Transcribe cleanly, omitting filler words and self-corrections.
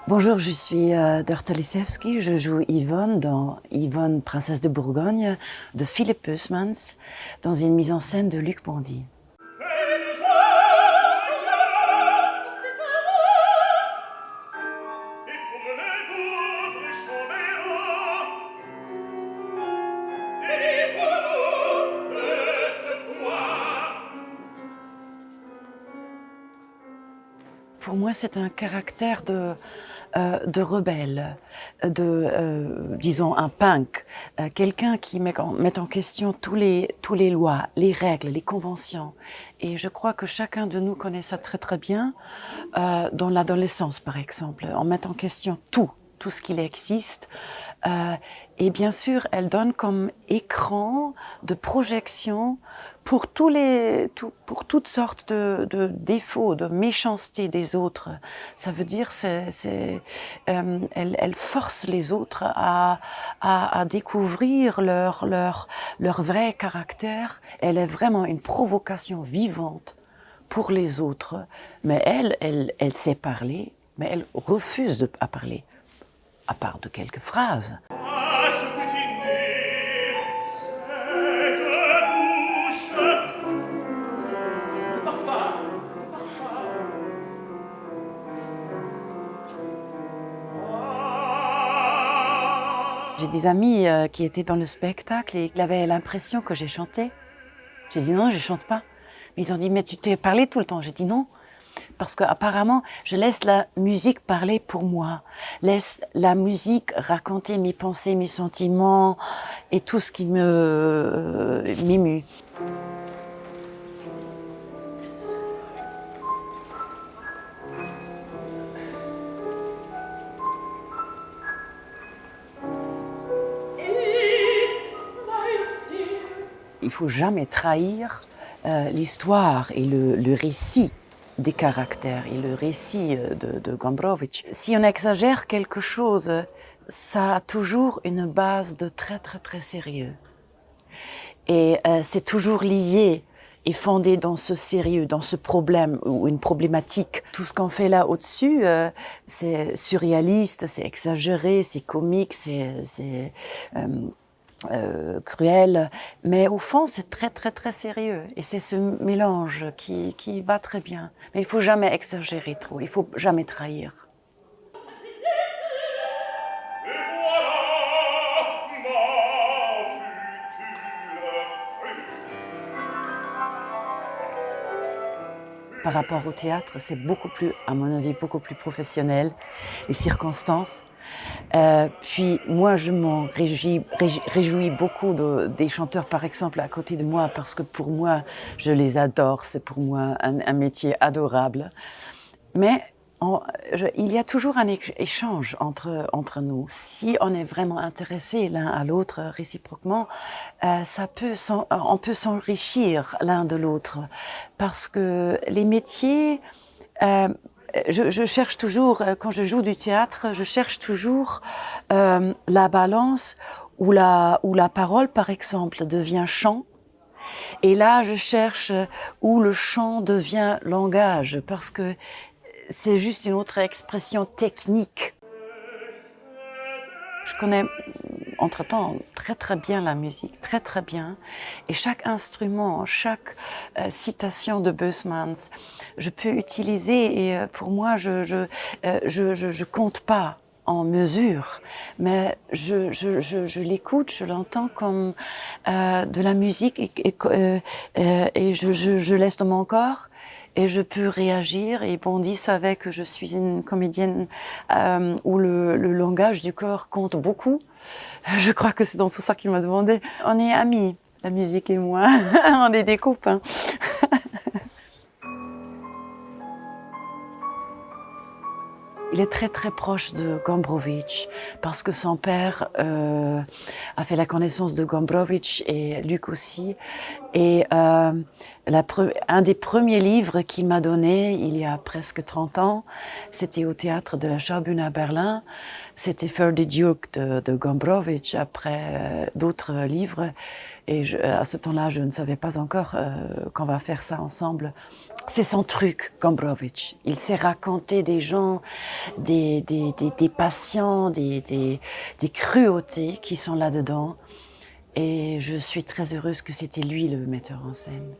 Bonjour, je suis Dorte Lisewski. Je joue Yvonne dans Yvonne, princesse de Bourgogne de Philippe Peusmans dans une mise en scène de Luc Bondy. Pour moi, c'est un caractère de rebelle, disons un punk, quelqu'un qui met en question tous les lois, les règles, les conventions. Et je crois que chacun de nous connaît ça très très bien dans l'adolescence, par exemple. On met en question tout ce qu'il existe. Et bien sûr, elle donne comme écran de projection pour toutes sortes de défauts, de méchanceté des autres. Ça veut dire, elle force les autres à découvrir leur vrai caractère. Elle est vraiment une provocation vivante pour les autres. Mais elle sait parler, mais elle refuse à parler, à part de quelques phrases. J'ai des amis qui étaient dans le spectacle et ils avaient l'impression que j'ai chanté. J'ai dit non, je chante pas. Mais ils ont dit mais tu t'es parlé tout le temps. J'ai dit non. Parce qu'apparemment, je laisse la musique parler pour moi. Laisse la musique raconter mes pensées, mes sentiments et tout ce qui m'émue. Il faut jamais trahir l'histoire et le récit des caractères et le récit de Gombrowicz. Si on exagère quelque chose, ça a toujours une base de très très très sérieux. Et c'est toujours lié et fondé dans ce sérieux, dans ce problème ou une problématique. Tout ce qu'on fait là au-dessus, c'est surréaliste, c'est exagéré, c'est comique, c'est cruel, mais au fond c'est très très très sérieux et c'est ce mélange qui va très bien. Mais il faut jamais exagérer trop, il faut jamais trahir. Par rapport au théâtre, c'est beaucoup plus, à mon avis, beaucoup plus professionnel, les circonstances. Puis moi, je m'en réjouis beaucoup des chanteurs, par exemple, à côté de moi, parce que pour moi, je les adore. C'est pour moi un métier adorable. Mais il y a toujours un échange entre nous. Si on est vraiment intéressé l'un à l'autre réciproquement, on peut s'enrichir l'un de l'autre. Parce que les métiers... je cherche toujours, quand je joue du théâtre, je cherche toujours la balance où la parole, par exemple, devient chant. Et là, je cherche où le chant devient langage, parce que c'est juste une autre expression technique. Je connais, entre-temps, très très bien la musique, très très bien. Et chaque instrument, chaque citation de Peusmans, je peux utiliser. Et pour moi, je compte pas en mesure, mais je l'écoute, je l'entends comme de la musique et je laisse dans mon corps. Et je peux réagir, et Bondy savait que je suis une comédienne où le langage du corps compte beaucoup. Je crois que c'est pour ça qu'il m'a demandé. On est amis, la musique et moi, on est des copains. Il est très très proche de Gombrowicz parce que son père a fait la connaissance de Gombrowicz et Luc aussi. Et un des premiers livres qu'il m'a donné il y a presque 30 ans, c'était au théâtre de la Schaubühne à Berlin. C'était Für die Duke de Gombrowicz, après d'autres livres. Et à ce temps-là, je ne savais pas encore qu'on va faire ça ensemble C'est son truc, Gombrowicz. Il sait raconter des gens, des patients, des cruautés qui sont là-dedans. Et je suis très heureuse que c'était lui le metteur en scène.